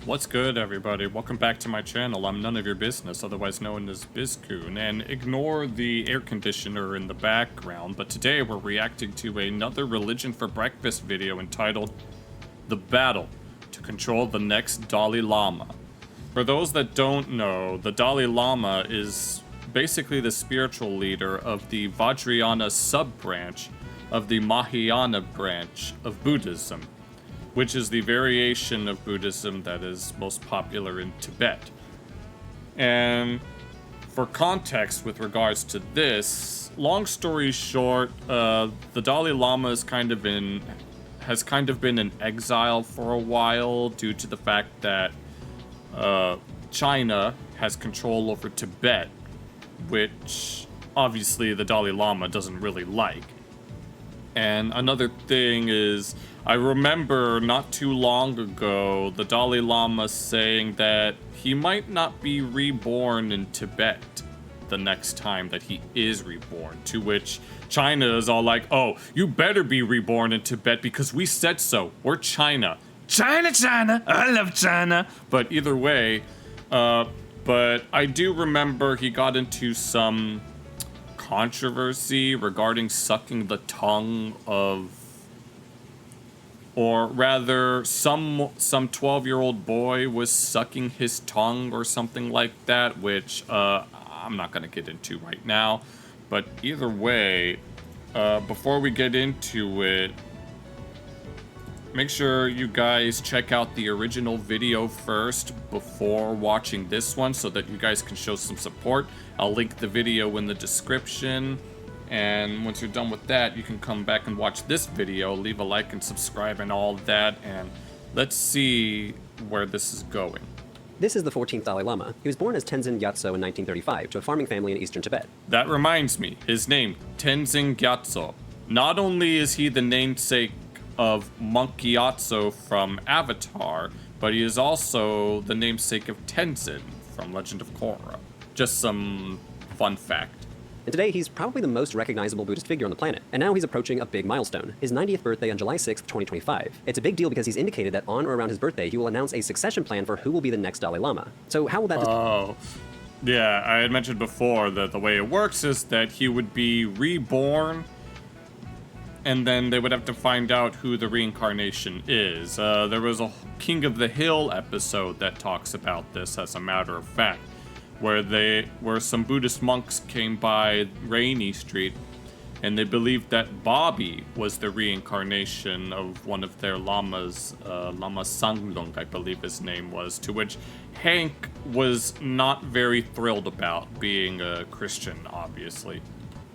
What's good, everybody? Welcome back to my channel. I'm none of your business, otherwise known as Bizcoon, and ignore the air conditioner in the background, but today we're reacting to another Religion for Breakfast video entitled The Battle to Control the Next Dalai Lama. For those that don't know, the Dalai Lama is basically the spiritual leader of the Vajrayana sub-branch of the Mahayana branch of Buddhism, which is the variation of Buddhism that is most popular in Tibet. And for context with regards to this, long story short, the Dalai Lama has kind of been in exile for a while due to the fact that China has control over Tibet, which obviously the Dalai Lama doesn't really like. And another thing is, I remember not too long ago the Dalai Lama saying that he might not be reborn in Tibet the next time that he is reborn, to which China is all like, oh, you better be reborn in Tibet because we said so. We're China. China, I love China. But either way, but I do remember he got into some controversy regarding sucking the tongue of, or rather, some 12-year-old boy was sucking his tongue or something like that, which I'm not going to get into right now. But either way, before we get into it, make sure you guys check out the original video first before watching this one so that you guys can show some support. I'll link the video in the description. And once you're done with that, you can come back and watch this video, leave a like and subscribe and all that, and let's see where this is going. This is the 14th Dalai Lama. He was born as Tenzin Gyatso in 1935 to a farming family in eastern Tibet. That reminds me, his name, Tenzin Gyatso. Not only is he the namesake of Monk Gyatso from Avatar, but he is also the namesake of Tenzin from Legend of Korra. Just some fun fact. And today, he's probably the most recognizable Buddhist figure on the planet. And now he's approaching a big milestone, his 90th birthday on July 6th, 2025. It's a big deal because he's indicated that on or around his birthday, he will announce a succession plan for who will be the next Dalai Lama. So how will that... Oh, yeah, I had mentioned before that the way it works is that he would be reborn, and then they would have to find out who the reincarnation is. There was a King of the Hill episode that talks about this, as a matter of fact, where some Buddhist monks came by Rainy Street, and they believed that Bobby was the reincarnation of one of their lamas, Lama Sanglung, I believe his name was, to which Hank was not very thrilled about, being a Christian, obviously.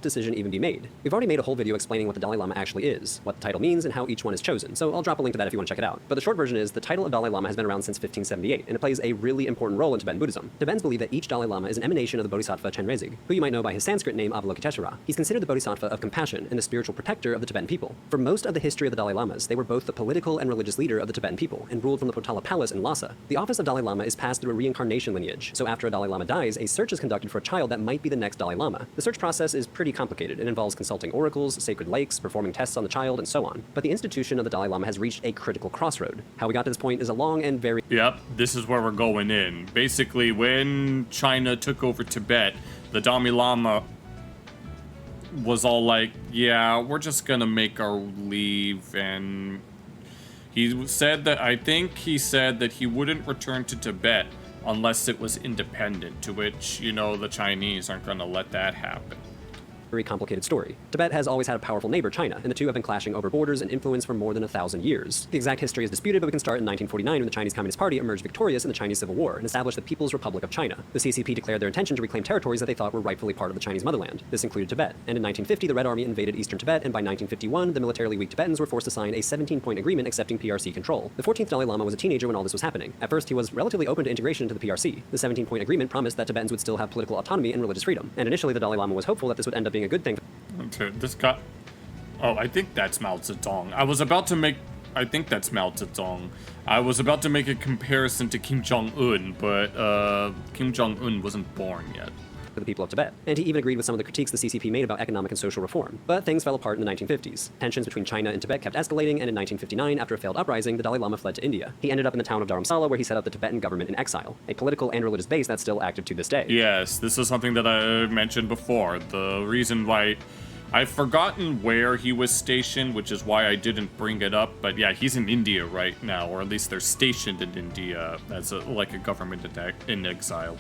Decision even be made. We've already made a whole video explaining what the Dalai Lama actually is, what the title means, and how each one is chosen, so I'll drop a link to that if you want to check it out. But the short version is, the title of Dalai Lama has been around since 1578, and it plays a really important role in Tibetan Buddhism. Tibetans believe that each Dalai Lama is an emanation of the Bodhisattva Chenrezig, who you might know by his Sanskrit name Avalokiteshvara. He's considered the Bodhisattva of compassion and the spiritual protector of the Tibetan people. For most of the history of the Dalai Lamas, they were both the political and religious leader of the Tibetan people, and ruled from the Potala Palace in Lhasa. The office of Dalai Lama is passed through a reincarnation lineage, so after a Dalai Lama dies, a search is conducted for a child that might be the next Dalai Lama. The search process is pretty complicated and involves consulting oracles, sacred lakes, performing tests on the child, and so on. But the institution of the Dalai Lama has reached a critical crossroad. How we got to this point is a long and very... Yep, this is where we're going in. Basically, when China took over Tibet, the Dalai Lama was all like, yeah, we're just gonna make our leave, and he said that, I think he said that he wouldn't return to Tibet unless it was independent, to which, you know, the Chinese aren't gonna let that happen. Very complicated story. Tibet has always had a powerful neighbor, China, and the two have been clashing over borders and influence for more than 1,000 years. The exact history is disputed, but we can start in 1949 when the Chinese Communist Party emerged victorious in the Chinese Civil War and established the People's Republic of China. The CCP declared their intention to reclaim territories that they thought were rightfully part of the Chinese motherland. This included Tibet. And in 1950, the Red Army invaded eastern Tibet, and by 1951, the militarily weak Tibetans were forced to sign a 17-point agreement accepting PRC control. The 14th Dalai Lama was a teenager when all this was happening. At first, he was relatively open to integration into the PRC. The 17-point agreement promised that Tibetans would still have political autonomy and religious freedom. And initially, the Dalai Lama was hopeful that this would end up being a good thing. This guy... Oh, I think that's Mao Zedong. I was about to make I think that's Mao Zedong. I was about to make a comparison to Kim Jong-un, but Kim Jong-un wasn't born yet. the people of Tibet. And he even agreed with some of the critiques the CCP made about economic and social reform. But things fell apart in the 1950s. Tensions between China and Tibet kept escalating, and in 1959, after a failed uprising, the Dalai Lama fled to India. He ended up in the town of Dharamsala, where he set up the Tibetan government in exile, a political and religious base that's still active to this day. Yes, this is something that I mentioned before. The reason why I've forgotten where he was stationed, which is why I didn't bring it up. But yeah, he's in India right now, or at least they're stationed in India as like a government in exile.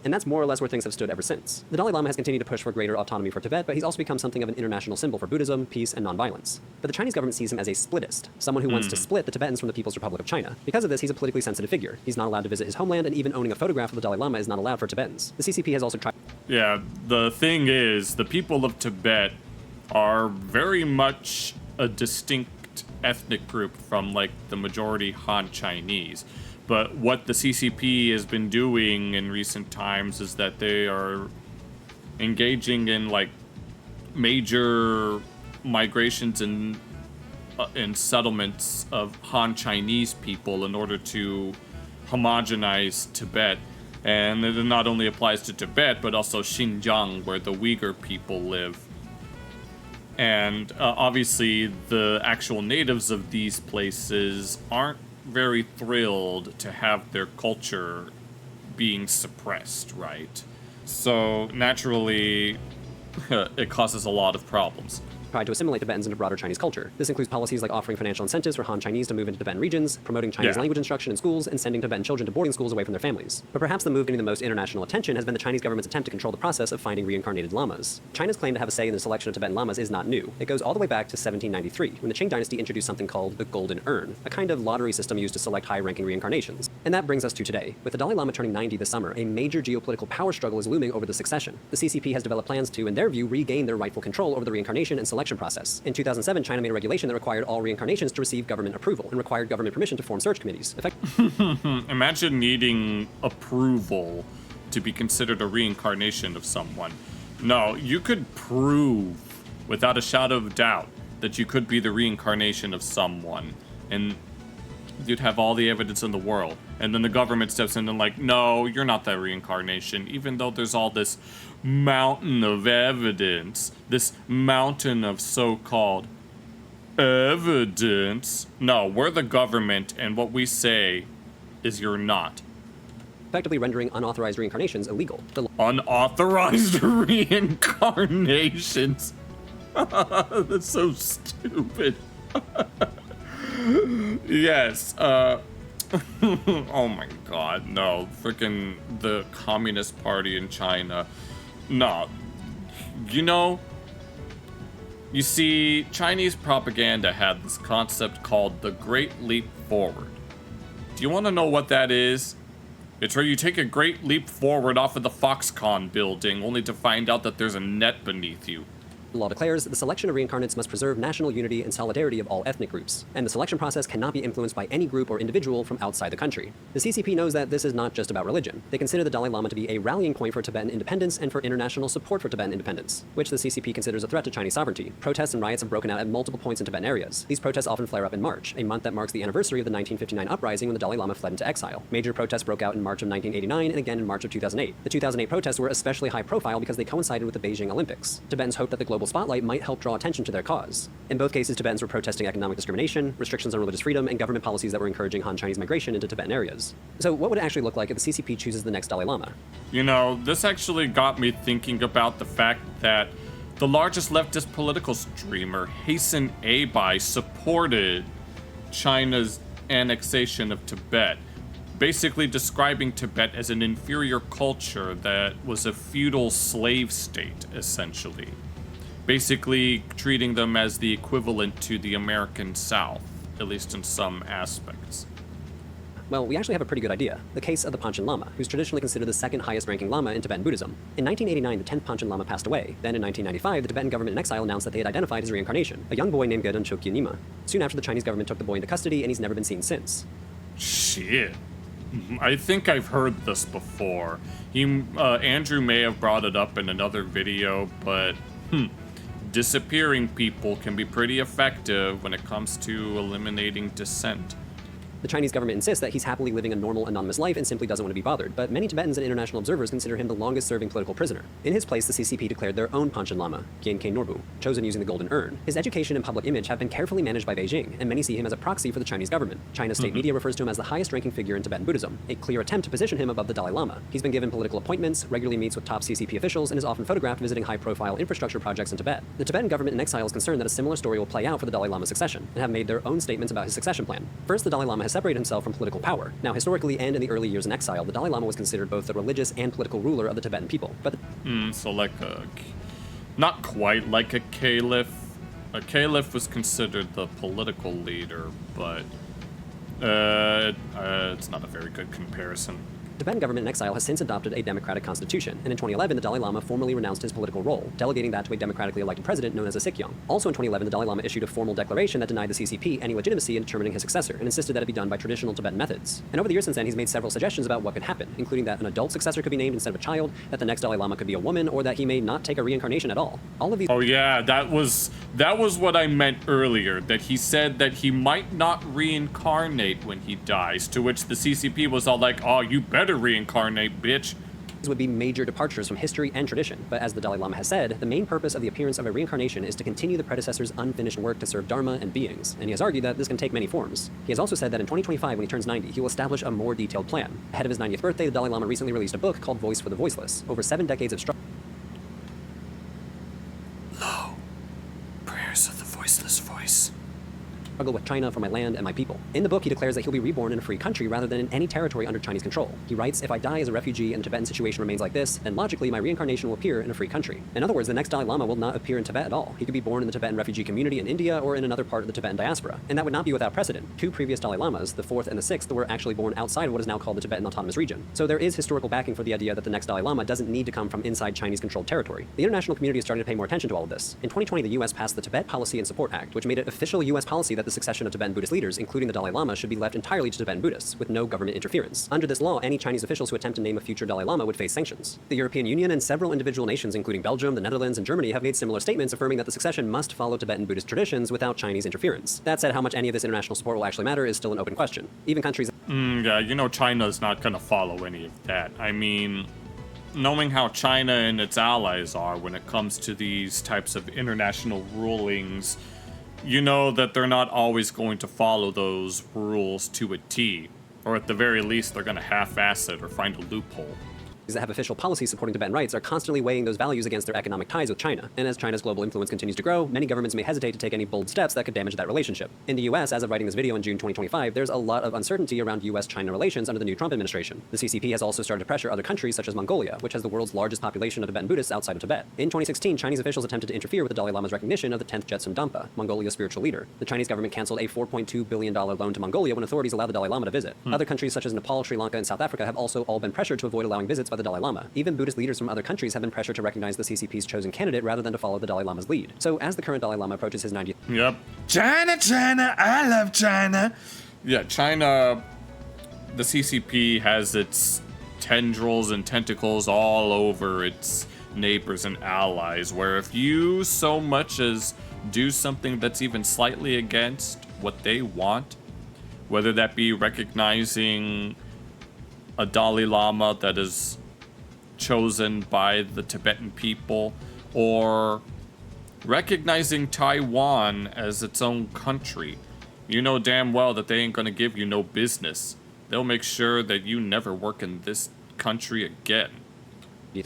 And that's more or less where things have stood ever since. The Dalai Lama has continued to push for greater autonomy for Tibet, but he's also become something of an international symbol for Buddhism, peace, and nonviolence. But the Chinese government sees him as a splittist, someone who wants to split the Tibetans from the People's Republic of China. Because of this, he's a politically sensitive figure. He's not allowed to visit his homeland, and even owning a photograph of the Dalai Lama is not allowed for Tibetans. The CCP has also tried... Yeah, the thing is, the people of Tibet are very much a distinct ethnic group from, like, the majority Han Chinese. But what the CCP has been doing in recent times is that they are engaging in, like, major migrations and settlements of Han Chinese people in order to homogenize Tibet. And it not only applies to Tibet, but also Xinjiang, where the Uyghur people live. And obviously, the actual natives of these places aren't very thrilled to have their culture being suppressed, right? So naturally, it causes a lot of problems. Tried to assimilate Tibetans into broader Chinese culture. This includes policies like offering financial incentives for Han Chinese to move into Tibetan regions, promoting Chinese language instruction in schools, and sending Tibetan children to boarding schools away from their families. But perhaps the move getting the most international attention has been the Chinese government's attempt to control the process of finding reincarnated lamas. China's claim to have a say in the selection of Tibetan lamas is not new. It goes all the way back to 1793, when the Qing dynasty introduced something called the Golden Urn, a kind of lottery system used to select high-ranking reincarnations. And that brings us to today. With the Dalai Lama turning 90 this summer, a major geopolitical power struggle is looming over the succession. The CCP has developed plans to, in their view, regain their rightful control over the reincarnation and selection process. In 2007, China made a regulation that required all reincarnations to receive government approval and required government permission to form search committees. Imagine needing approval to be considered a reincarnation of someone. No, you could prove without a shadow of doubt that you could be the reincarnation of someone, and you'd have all the evidence in the world. And then the government steps in and like, no, you're not that reincarnation, even though there's all this mountain of evidence, this mountain of so-called evidence. No, we're the government, and what we say is you're not. Effectively rendering unauthorized reincarnations illegal. Unauthorized reincarnations? That's so stupid. Yes, oh my god, no. Frickin' the Communist Party in China. No. You see, Chinese propaganda had this concept called the Great Leap Forward. Do you want to know what that is? It's where you take a great leap forward off of the Foxconn building, only to find out that there's a net beneath you. The law declares the selection of reincarnates must preserve national unity and solidarity of all ethnic groups, and the selection process cannot be influenced by any group or individual from outside the country. The CCP knows that this is not just about religion. They consider the Dalai Lama to be a rallying point for Tibetan independence and for international support for Tibetan independence, which the CCP considers a threat to Chinese sovereignty. Protests and riots have broken out at multiple points in Tibetan areas. These protests often flare up in March, a month that marks the anniversary of the 1959 uprising when the Dalai Lama fled into exile. Major protests broke out in March of 1989 and again in March of 2008. The 2008 protests were especially high profile because they coincided with the Beijing Olympics. Tibetans hoped that the global spotlight might help draw attention to their cause. In both cases, Tibetans were protesting economic discrimination, restrictions on religious freedom, and government policies that were encouraging Han Chinese migration into Tibetan areas. So what would it actually look like if the CCP chooses the next Dalai Lama? You know, this actually got me thinking about the fact that the largest leftist political streamer, Hasan Abai, supported China's annexation of Tibet, basically describing Tibet as an inferior culture that was a feudal slave state, essentially. Basically treating them as the equivalent to the American South, at least in some aspects. Well, we actually have a pretty good idea. The case of the Panchen Lama, who's traditionally considered the second highest ranking Lama in Tibetan Buddhism. In 1989, the 10th Panchen Lama passed away. Then in 1995, the Tibetan government in exile announced that they had identified his reincarnation, a young boy named Gedun Chokyunima. Soon after, the Chinese government took the boy into custody, and he's never been seen since. Shit. I think I've heard this before. Andrew may have brought it up in another video, but disappearing people can be pretty effective when it comes to eliminating dissent. The Chinese government insists that he's happily living a normal, anonymous life and simply doesn't want to be bothered, but many Tibetans and international observers consider him the longest-serving political prisoner. In his place, the CCP declared their own Panchen Lama, Gyaltsen Norbu, chosen using the golden urn. His education and public image have been carefully managed by Beijing, and many see him as a proxy for the Chinese government. China's state media refers to him as the highest-ranking figure in Tibetan Buddhism, a clear attempt to position him above the Dalai Lama. He's been given political appointments, regularly meets with top CCP officials, and is often photographed visiting high-profile infrastructure projects in Tibet. The Tibetan government in exile is concerned that a similar story will play out for the Dalai Lama's succession, and have made their own statements about his succession plan. First, the Dalai Lama has separated himself from political power. Now, historically and in the early years in exile, the Dalai Lama was considered both the religious and political ruler of the Tibetan people. But So like not quite like a caliph. A caliph was considered the political leader, but it's not a very good comparison. the Tibetan government in exile has since adopted a democratic constitution, and in 2011, the Dalai Lama formally renounced his political role, delegating that to a democratically elected president known as a Sikyong. Also in 2011, the Dalai Lama issued a formal declaration that denied the CCP any legitimacy in determining his successor, and insisted that it be done by traditional Tibetan methods. And over the years since then, he's made several suggestions about what could happen, including that an adult successor could be named instead of a child, that the next Dalai Lama could be a woman, or that he may not take a reincarnation at all. All of these— Oh yeah, that was what I meant earlier, that he said that he might not reincarnate when he dies, to which the CCP was all like, oh, you better reincarnate, bitch. would be major departures from history and tradition, but as the Dalai Lama has said, the main purpose of the appearance of a reincarnation is to continue the predecessor's unfinished work to serve Dharma and beings, and he has argued that this can take many forms. He has also said that in 2025, when he turns 90, he will establish a more detailed plan. Ahead of his 90th birthday, the Dalai Lama recently released a book called Voice for the Voiceless. Over 7 decades of struggle Prayers of the voiceless voice. with China for my land and my people. In the book, he declares that he'll be reborn in a free country rather than in any territory under Chinese control. He writes, if I die as a refugee and the Tibetan situation remains like this, then logically my reincarnation will appear in a free country. In other words, the next Dalai Lama will not appear in Tibet at all. He could be born in the Tibetan refugee community in India or in another part of the Tibetan diaspora. And that would not be without precedent. 2 previous Dalai Lamas, the 4th and the 6th, were actually born outside of what is now called the Tibetan Autonomous Region. So there is historical backing for the idea that the next Dalai Lama doesn't need to come from inside Chinese-controlled territory. The international community is starting to pay more attention to all of this. In 2020, the US passed the Tibet Policy and Support Act, which made it official US policy that the succession of Tibetan Buddhist leaders, including the Dalai Lama, should be left entirely to Tibetan Buddhists, with no government interference. Under this law, any Chinese officials who attempt to name a future Dalai Lama would face sanctions. The European Union and several individual nations, including Belgium, the Netherlands, and Germany, have made similar statements affirming that the succession must follow Tibetan Buddhist traditions without Chinese interference. That said, how much any of this international support will actually matter is still an open question. Even countries— Yeah, you know China's not gonna follow any of that. I mean, knowing how China and its allies are when it comes to these types of international rulings, you know that they're not always going to follow those rules to a T. Or at the very least, they're gonna half-ass it or find a loophole. that have official policies supporting Tibetan rights are constantly weighing those values against their economic ties with China. And as China's global influence continues to grow, many governments may hesitate to take any bold steps that could damage that relationship. In the US, as of writing this video in June 2025, there's a lot of uncertainty around US-China relations under the new Trump administration. The CCP has also started to pressure other countries such as Mongolia, which has the world's largest population of Tibetan Buddhists outside of Tibet. In 2016, Chinese officials attempted to interfere with the Dalai Lama's recognition of the 10th Jetsun Dampa, Mongolia's spiritual leader. The Chinese government canceled a $4.2 billion loan to Mongolia when authorities allowed the Dalai Lama to visit. Other countries such as Nepal, Sri Lanka, and South Africa have also all been pressured to avoid allowing visits by the Dalai Lama. Even Buddhist leaders from other countries have been pressured to recognize the CCP's chosen candidate rather than to follow the Dalai Lama's lead. So as the current Dalai Lama approaches his 90th— Yep. China, China, I love China. Yeah, China, the CCP has its tendrils and tentacles all over its neighbors and allies, where if you so much as do something that's even slightly against what they want, whether that be recognizing a Dalai Lama that is chosen by the Tibetan people, or recognizing Taiwan as its own country, you know damn well that they ain't gonna give you no business. They'll make sure that you never work in this country again.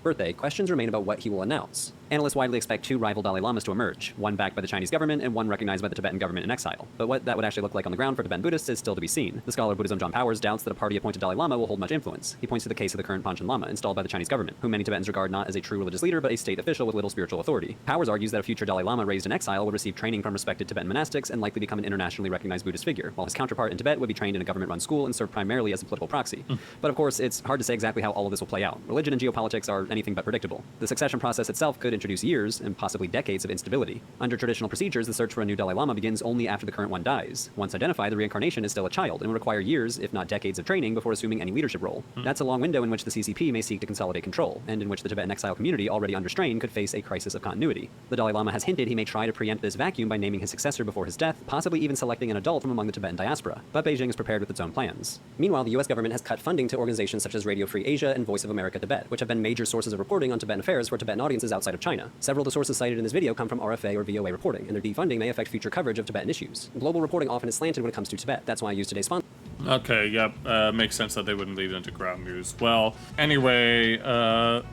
birthday, questions remain about what he will announce. Analysts widely expect 2 rival Dalai Lamas to emerge, one backed by the Chinese government and one recognized by the Tibetan government in exile. But what that would actually look like on the ground for Tibetan Buddhists is still to be seen. The scholar of Buddhism John Powers doubts that a party-appointed Dalai Lama will hold much influence. He points to the case of the current Panchen Lama, installed by the Chinese government, whom many Tibetans regard not as a true religious leader but a state official with little spiritual authority. Powers argues that a future Dalai Lama raised in exile will receive training from respected Tibetan monastics and likely become an internationally recognized Buddhist figure, while his counterpart in Tibet would be trained in a government-run school and serve primarily as a political proxy. But of course, it's hard to say exactly how all of this will play out. Religion and geopolitics are anything but predictable. The succession process itself could introduce years, and possibly decades of instability. Under traditional procedures, the search for a new Dalai Lama begins only after the current one dies. Once identified, the reincarnation is still a child and will require years, if not decades, of training before assuming any leadership role. That's a long window in which the CCP may seek to consolidate control, and in which the Tibetan exile community, already under strain, could face a crisis of continuity. The Dalai Lama has hinted he may try to preempt this vacuum by naming his successor before his death, possibly even selecting an adult from among the Tibetan diaspora. But Beijing is prepared with its own plans. Meanwhile, the US government has cut funding to organizations such as Radio Free Asia and Voice of America Tibet, which have been major sources of reporting on Tibetan affairs for Tibetan audiences outside of China. Several of the sources cited in this video come from RFA or VOA reporting, and their defunding may affect future coverage of Tibetan issues. Global reporting often is slanted when it comes to Tibet. That's why I use today's sponsor. Okay, yep, makes sense that they wouldn't lead into ground news. Well, anyway, that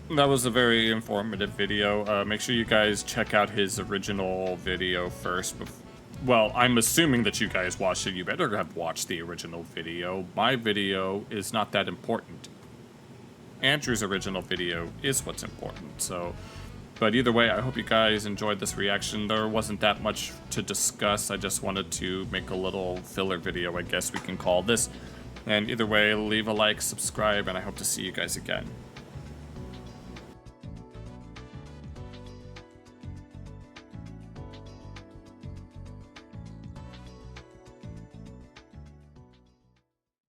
was a very informative video. Make sure you guys check out his original video first. Well, I'm assuming that you guys watched it. You better have watched the original video. My video is not that important. Andrew's original video is what's important, so... But either way, I hope you guys enjoyed this reaction. There wasn't that much to discuss. I just wanted to make a little filler video, I guess we can call this. And either way, leave a like, subscribe, and I hope to see you guys again.